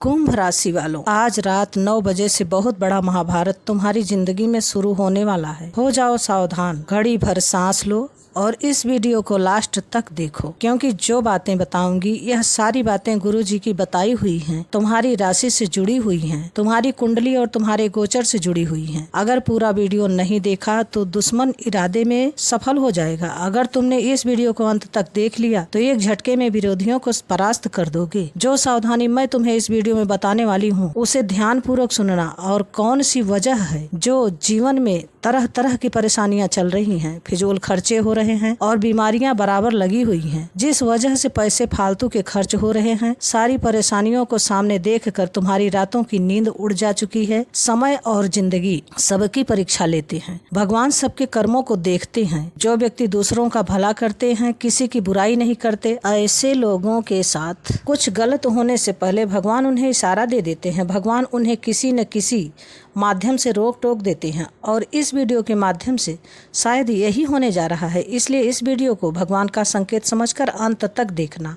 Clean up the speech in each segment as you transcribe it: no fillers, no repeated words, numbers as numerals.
कुंभ राशि वालों, आज रात 9 बजे से बहुत बड़ा महाभारत तुम्हारी जिंदगी में शुरू होने वाला है। हो जाओ सावधान, घड़ी भर सांस लो और इस वीडियो को लास्ट तक देखो, क्योंकि जो बातें बताऊंगी यह सारी बातें गुरुजी की बताई हुई हैं, तुम्हारी राशि से जुड़ी हुई हैं, तुम्हारी कुंडली और तुम्हारे गोचर से जुड़ी हुई हैं। अगर पूरा वीडियो नहीं देखा तो दुश्मन इरादे में सफल हो जाएगा। अगर तुमने इस वीडियो को अंत तक देख लिया तो एक झटके में विरोधियों को परास्त कर दोगे। जो सावधानी मैं तुम्हें इस वीडियो में बताने वाली हूँ उसे ध्यान पूर्वक सुनना। और कौन सी वजह है जो जीवन में तरह तरह की परेशानियां चल रही हैं, फिजूल खर्चे हो रहे हैं और बीमारियां बराबर लगी हुई हैं, जिस वजह से पैसे फालतू के खर्च हो रहे हैं, सारी परेशानियों को सामने देखकर तुम्हारी रातों की नींद उड़ जा चुकी है। समय और जिंदगी सबकी परीक्षा लेते हैं। भगवान सबके कर्मों को देखते हैं। जो व्यक्ति दूसरों का भला करते हैं, किसी की बुराई नहीं करते, ऐसे लोगों के साथ कुछ गलत होने से पहले भगवान उन्हें इशारा दे देते हैं। भगवान उन्हें किसी न किसी माध्यम से रोक टोक देते हैं और इस वीडियो के माध्यम से शायद यही होने जा रहा है। इसलिए इस वीडियो को भगवान का संकेत समझकर अंत तक देखना,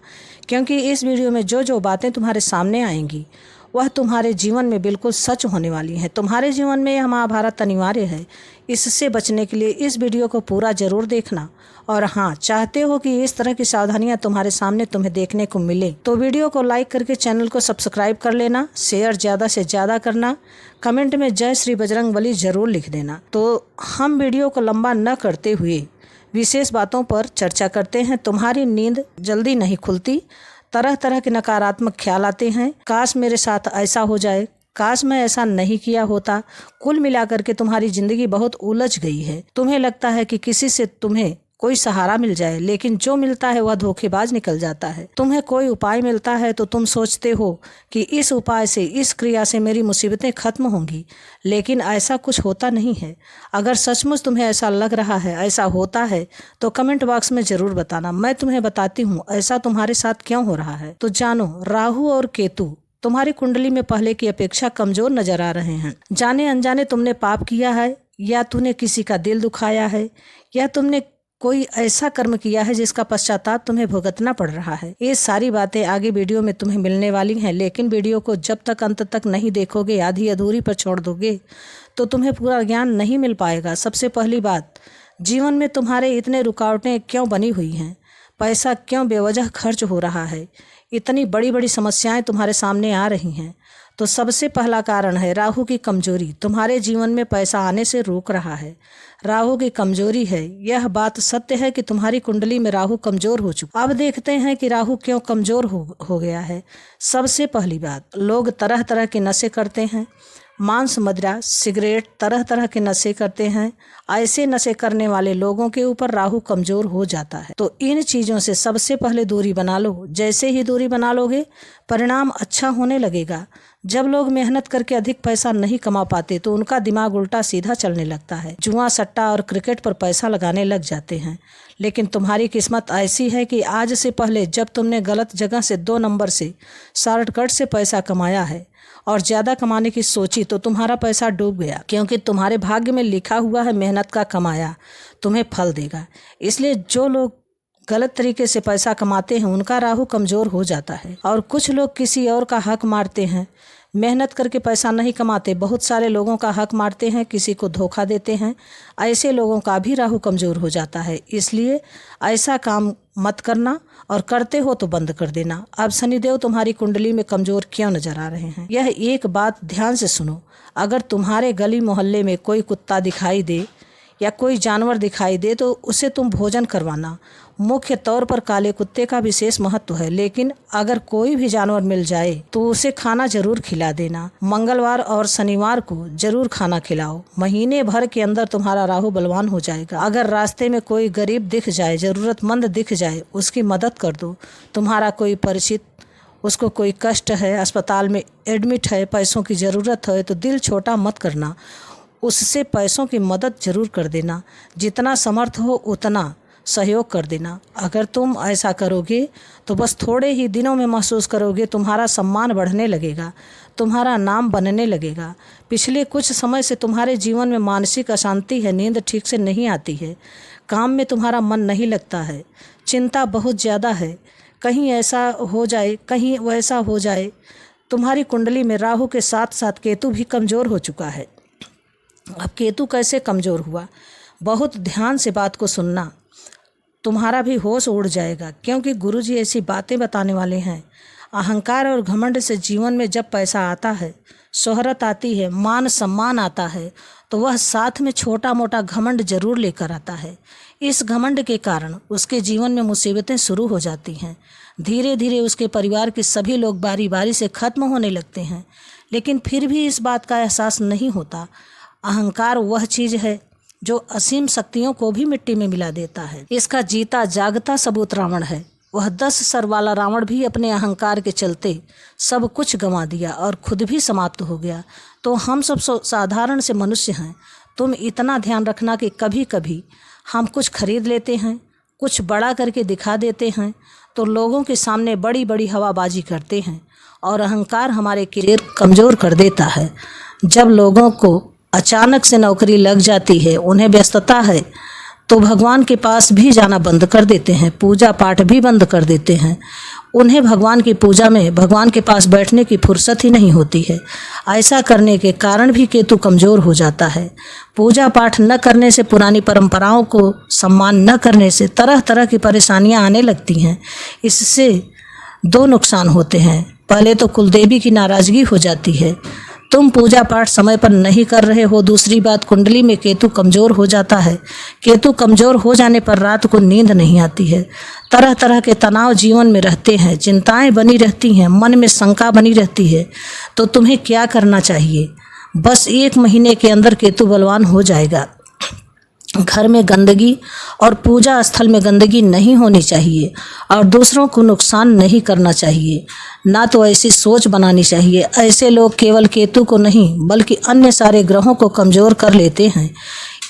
क्योंकि इस वीडियो में जो जो बातें तुम्हारे सामने आएंगी वह तुम्हारे जीवन में बिल्कुल सच होने वाली है। तुम्हारे जीवन में यह महाभारत अनिवार्य है। इससे बचने के लिए इस वीडियो को पूरा जरूर देखना। और हाँ, चाहते हो कि इस तरह की सावधानियां तुम्हारे सामने तुम्हें देखने को मिले तो वीडियो को लाइक करके चैनल को सब्सक्राइब कर लेना, शेयर ज़्यादा से ज़्यादा करना, कमेंट में जय श्री बजरंगबली जरूर लिख देना। तो हम वीडियो को लंबा न करते हुए विशेष बातों पर चर्चा करते हैं। तुम्हारी नींद जल्दी नहीं खुलती, तरह तरह के नकारात्मक ख्याल आते हैं। काश मेरे साथ ऐसा हो जाए, काश मैं ऐसा नहीं किया होता। कुल मिलाकर के तुम्हारी जिंदगी बहुत उलझ गई है। तुम्हें लगता है कि किसी से तुम्हें कोई सहारा मिल जाए, लेकिन जो मिलता है वह धोखेबाज निकल जाता है। तुम्हें कोई उपाय मिलता है तो तुम सोचते हो कि इस उपाय से, इस क्रिया से मेरी मुसीबतें खत्म होंगी, लेकिन ऐसा कुछ होता नहीं है। अगर सचमुच तुम्हें ऐसा लग रहा है, ऐसा होता है, तो कमेंट बॉक्स में जरूर बताना। मैं तुम्हें बताती हूँ ऐसा तुम्हारे साथ क्यों हो रहा है। तो जानो, राहु और केतु तुम्हारी कुंडली में पहले की अपेक्षा कमजोर नजर आ रहे हैं। जाने अनजाने तुमने पाप किया है, या तूने किसी का दिल दुखाया है, या तुमने कोई ऐसा कर्म किया है जिसका पश्चाताप तुम्हें भुगतना पड़ रहा है। ये सारी बातें आगे वीडियो में तुम्हें मिलने वाली हैं, लेकिन वीडियो को जब तक अंत तक नहीं देखोगे, आधी अधूरी पर छोड़ दोगे तो तुम्हें पूरा ज्ञान नहीं मिल पाएगा। सबसे पहली बात, जीवन में तुम्हारे इतने रुकावटें क्यों बनी हुई हैं? पैसा क्यों बेवजह खर्च हो रहा है? इतनी बड़ी बड़ी समस्याएं तुम्हारे सामने आ रही हैं। तो सबसे पहला कारण है राहु की कमजोरी। तुम्हारे जीवन में पैसा आने से रोक रहा है, राहु की कमजोरी है। यह बात सत्य है कि तुम्हारी कुंडली में राहु कमजोर हो चुका। अब देखते हैं कि राहु क्यों कमजोर हो गया है। सबसे पहली बात, लोग तरह तरह के नशे करते हैं। मांस, मदिरा, सिगरेट, तरह तरह के नशे करते हैं। ऐसे नशे करने वाले लोगों के ऊपर राहु कमजोर हो जाता है। तो इन चीज़ों से सबसे पहले दूरी बना लो। जैसे ही दूरी बना लोगे, परिणाम अच्छा होने लगेगा। जब लोग मेहनत करके अधिक पैसा नहीं कमा पाते तो उनका दिमाग उल्टा सीधा चलने लगता है। जुआ, सट्टा और क्रिकेट पर पैसा लगाने लग जाते हैं। लेकिन तुम्हारी किस्मत ऐसी है कि आज से पहले जब तुमने गलत जगह से 2 नंबर से, शॉर्टकट से पैसा कमाया है और ज़्यादा कमाने की सोची तो तुम्हारा पैसा डूब गया, क्योंकि तुम्हारे भाग्य में लिखा हुआ है मेहनत का कमाया तुम्हें फल देगा। इसलिए जो लोग गलत तरीके से पैसा कमाते हैं उनका राहु कमज़ोर हो जाता है। और कुछ लोग किसी और का हक मारते हैं, मेहनत करके पैसा नहीं कमाते, बहुत सारे लोगों का हक मारते हैं, किसी को धोखा देते हैं। ऐसे लोगों का भी राहु कमज़ोर हो जाता है। इसलिए ऐसा काम मत करना, और करते हो तो बंद कर देना। अब शनिदेव तुम्हारी कुंडली में कमज़ोर क्यों नजर आ रहे हैं, यह एक बात ध्यान से सुनो। अगर तुम्हारे गली मोहल्ले में कोई कुत्ता दिखाई दे या कोई जानवर दिखाई दे तो उसे तुम भोजन करवाना। मुख्य तौर पर काले कुत्ते का विशेष महत्व है, लेकिन अगर कोई भी जानवर मिल जाए तो उसे खाना जरूर खिला देना। मंगलवार और शनिवार को जरूर खाना खिलाओ। महीने भर के अंदर तुम्हारा राहु बलवान हो जाएगा। अगर रास्ते में कोई गरीब दिख जाए, जरूरतमंद दिख जाए, उसकी मदद कर दो। तुम्हारा कोई परिचित, उसको कोई कष्ट है, अस्पताल में एडमिट है, पैसों की ज़रूरत है, तो दिल छोटा मत करना, उससे पैसों की मदद जरूर कर देना। जितना समर्थ हो उतना सहयोग कर देना। अगर तुम ऐसा करोगे तो बस थोड़े ही दिनों में महसूस करोगे तुम्हारा सम्मान बढ़ने लगेगा, तुम्हारा नाम बनने लगेगा। पिछले कुछ समय से तुम्हारे जीवन में मानसिक अशांति है, नींद ठीक से नहीं आती है, काम में तुम्हारा मन नहीं लगता है, चिंता बहुत ज़्यादा है, कहीं ऐसा हो जाए, कहीं वैसा हो जाए, तुम्हारी कुंडली में राहु के साथ साथ केतु भी कमज़ोर हो चुका है। अब केतु कैसे कमज़ोर हुआ, बहुत ध्यान से बात को सुनना, तुम्हारा भी होश उड़ जाएगा, क्योंकि गुरुजी ऐसी बातें बताने वाले हैं। अहंकार और घमंड से जीवन में जब पैसा आता है, शोहरत आती है, मान सम्मान आता है, तो वह साथ में छोटा मोटा घमंड जरूर लेकर आता है। इस घमंड के कारण उसके जीवन में मुसीबतें शुरू हो जाती हैं। धीरे धीरे उसके परिवार के सभी लोग बारी बारी से खत्म होने लगते हैं, लेकिन फिर भी इस बात का एहसास नहीं होता। अहंकार वह चीज़ है जो असीम शक्तियों को भी मिट्टी में मिला देता है। इसका जीता जागता सबूत रावण है। वह 10 सर वाला रावण भी अपने अहंकार के चलते सब कुछ गंवा दिया और खुद भी समाप्त हो गया। तो हम सब साधारण से मनुष्य हैं। तुम इतना ध्यान रखना कि कभी कभी हम कुछ खरीद लेते हैं, कुछ बड़ा करके दिखा देते हैं, तो लोगों के सामने बड़ी बड़ी हवाबाजी करते हैं और अहंकार हमारे करियर कमज़ोर कर देता है। जब लोगों को अचानक से नौकरी लग जाती है, उन्हें व्यस्तता है, तो भगवान के पास भी जाना बंद कर देते हैं, पूजा पाठ भी बंद कर देते हैं। उन्हें भगवान की पूजा में, भगवान के पास बैठने की फुर्सत ही नहीं होती है। ऐसा करने के कारण भी केतु कमज़ोर हो जाता है। पूजा पाठ न करने से, पुरानी परंपराओं को सम्मान न करने से तरह तरह की परेशानियां आने लगती हैं। इससे 2 नुकसान होते हैं। पहले तो कुलदेवी की नाराज़गी हो जाती है, तुम पूजा पाठ समय पर नहीं कर रहे हो। दूसरी बात, कुंडली में केतु कमज़ोर हो जाता है। केतु कमज़ोर हो जाने पर रात को नींद नहीं आती है। तरह तरह के तनाव जीवन में रहते हैं, चिंताएं बनी रहती हैं, मन में शंका बनी रहती है। तो तुम्हें क्या करना चाहिए? बस 1 महीने के अंदर केतु बलवान हो जाएगा। घर में गंदगी और पूजा स्थल में गंदगी नहीं होनी चाहिए और दूसरों को नुकसान नहीं करना चाहिए। ना तो ऐसी सोच बनानी चाहिए। ऐसे लोग केवल केतु को नहीं बल्कि अन्य सारे ग्रहों को कमज़ोर कर लेते हैं।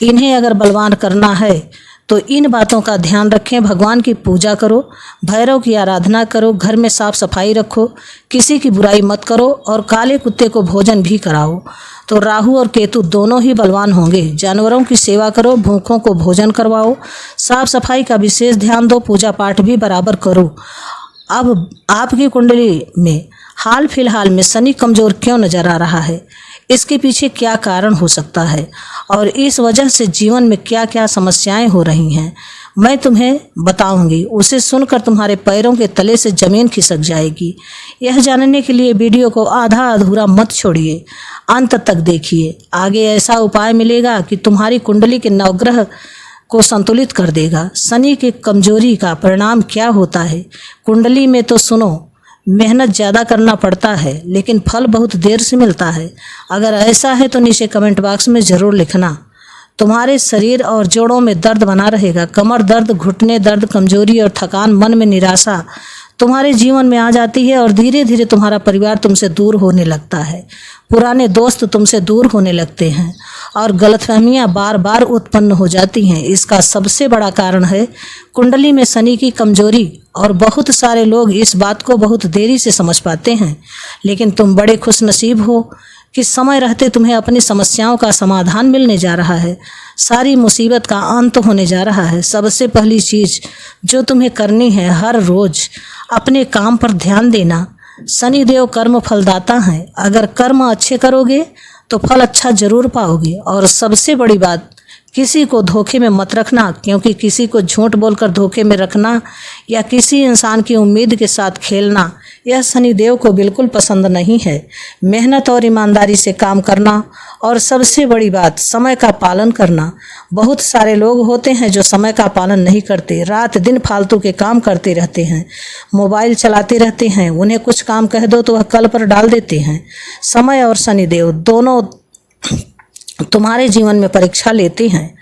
इन्हें अगर बलवान करना है तो इन बातों का ध्यान रखें। भगवान की पूजा करो, भैरव की आराधना करो, घर में साफ सफाई रखो, किसी की बुराई मत करो और काले कुत्ते को भोजन भी कराओ, तो राहु और केतु दोनों ही बलवान होंगे। जानवरों की सेवा करो, भूखों को भोजन करवाओ, साफ सफाई का विशेष ध्यान दो, पूजा पाठ भी बराबर करो। अब आपकी कुंडली में हाल फिलहाल में शनि कमज़ोर क्यों नज़र आ रहा है, इसके पीछे क्या कारण हो सकता है और इस वजह से जीवन में क्या क्या समस्याएं हो रही हैं, मैं तुम्हें बताऊंगी। उसे सुनकर तुम्हारे पैरों के तले से ज़मीन खिसक जाएगी। यह जानने के लिए वीडियो को आधा अधूरा मत छोड़िए, अंत तक देखिए। आगे ऐसा उपाय मिलेगा कि तुम्हारी कुंडली के नवग्रह को संतुलित कर देगा। शनि की कमजोरी का परिणाम क्या होता है कुंडली में, तो सुनो। मेहनत ज़्यादा करना पड़ता है लेकिन फल बहुत देर से मिलता है। अगर ऐसा है तो नीचे कमेंट बॉक्स में ज़रूर लिखना। तुम्हारे शरीर और जोड़ों में दर्द बना रहेगा, कमर दर्द, घुटने दर्द, कमजोरी और थकान, मन में निराशा तुम्हारे जीवन में आ जाती है और धीरे धीरे तुम्हारा परिवार तुमसे दूर होने लगता है। पुराने दोस्त तुमसे दूर होने लगते हैं और गलतफहमियां बार बार उत्पन्न हो जाती हैं। इसका सबसे बड़ा कारण है कुंडली में शनि की कमजोरी और बहुत सारे लोग इस बात को बहुत देरी से समझ पाते हैं। लेकिन तुम बड़े खुशनसीब हो कि समय रहते तुम्हें अपनी समस्याओं का समाधान मिलने जा रहा है, सारी मुसीबत का अंत होने जा रहा है। सबसे पहली चीज़ जो तुम्हें करनी है, हर रोज़ अपने काम पर ध्यान देना। शनिदेव कर्म फलदाता हैं, अगर कर्म अच्छे करोगे तो फल अच्छा जरूर पाओगे। और सबसे बड़ी बात, किसी को धोखे में मत रखना, क्योंकि किसी को झूठ बोलकर धोखे में रखना या किसी इंसान की उम्मीद के साथ खेलना, यह शनिदेव को बिल्कुल पसंद नहीं है। मेहनत और ईमानदारी से काम करना और सबसे बड़ी बात, समय का पालन करना। बहुत सारे लोग होते हैं जो समय का पालन नहीं करते, रात दिन फालतू के काम करते रहते हैं, मोबाइल चलाते रहते हैं। उन्हें कुछ काम कह दो तो वह कल पर डाल देते हैं। समय और शनिदेव दोनों तुम्हारे जीवन में परीक्षा लेते हैं।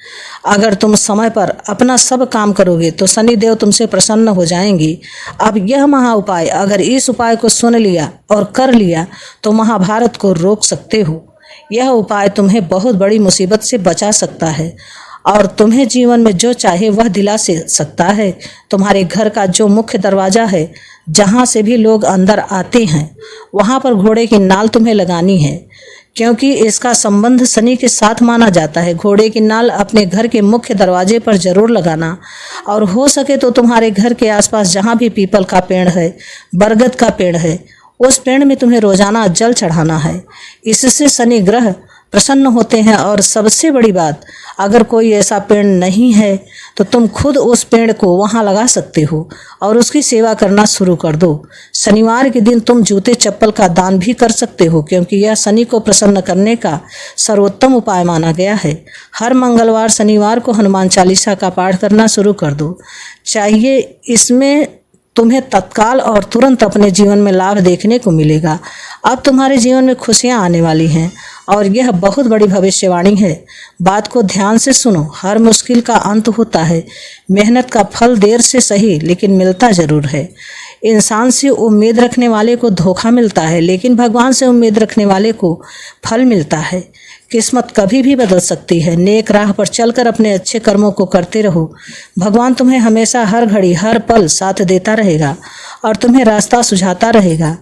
अगर तुम समय पर अपना सब काम करोगे तो शनिदेव तुमसे प्रसन्न हो जाएंगे। अब यह महा उपाय, अगर इस उपाय को सुन लिया और कर लिया तो महाभारत को रोक सकते हो। यह उपाय तुम्हें बहुत बड़ी मुसीबत से बचा सकता है और तुम्हें जीवन में जो चाहे वह दिला सकता है। तुम्हारे घर का जो मुख्य दरवाज़ा है, जहाँ से भी लोग अंदर आते हैं, वहाँ पर घोड़े की नाल तुम्हें लगानी है, क्योंकि इसका संबंध शनि के साथ माना जाता है। घोड़े की नाल अपने घर के मुख्य दरवाजे पर जरूर लगाना और हो सके तो तुम्हारे घर के आसपास जहाँ भी पीपल का पेड़ है, बरगद का पेड़ है, उस पेड़ में तुम्हें रोजाना जल चढ़ाना है। इससे शनि ग्रह प्रसन्न होते हैं। और सबसे बड़ी बात, अगर कोई ऐसा पेड़ नहीं है तो तुम खुद उस पेड़ को वहां लगा सकते हो और उसकी सेवा करना शुरू कर दो। शनिवार के दिन तुम जूते चप्पल का दान भी कर सकते हो, क्योंकि यह शनि को प्रसन्न करने का सर्वोत्तम उपाय माना गया है। हर मंगलवार शनिवार को हनुमान चालीसा का पाठ करना शुरू कर दो। चाहिए इसमें तुम्हें तत्काल और तुरंत अपने जीवन में लाभ देखने को मिलेगा। अब तुम्हारे जीवन में खुशियां आने वाली हैं और यह बहुत बड़ी भविष्यवाणी है। बात को ध्यान से सुनो। हर मुश्किल का अंत होता है। मेहनत का फल देर से सही लेकिन मिलता जरूर है। इंसान से उम्मीद रखने वाले को धोखा मिलता है, लेकिन भगवान से उम्मीद रखने वाले को फल मिलता है। किस्मत कभी भी बदल सकती है। नेक राह पर चलकर अपने अच्छे कर्मों को करते रहो। भगवान तुम्हें हमेशा हर घड़ी हर पल साथ देता रहेगा और तुम्हें रास्ता सुझाता रहेगा।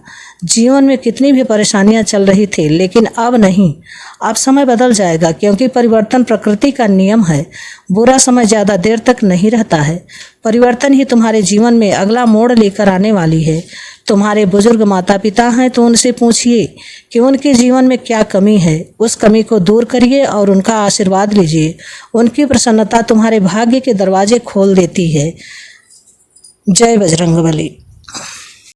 जीवन में कितनी भी परेशानियां चल रही थी, लेकिन अब नहीं। अब समय बदल जाएगा, क्योंकि परिवर्तन प्रकृति का नियम है। बुरा समय ज़्यादा देर तक नहीं रहता है। परिवर्तन ही तुम्हारे जीवन में अगला मोड़ लेकर आने वाली है। तुम्हारे बुजुर्ग माता पिता हैं तो उनसे पूछिए कि उनके जीवन में क्या कमी है। उस कमी को दूर करिए और उनका आशीर्वाद लीजिए। उनकी प्रसन्नता तुम्हारे भाग्य के दरवाजे खोल देती है। जय बजरंगबली।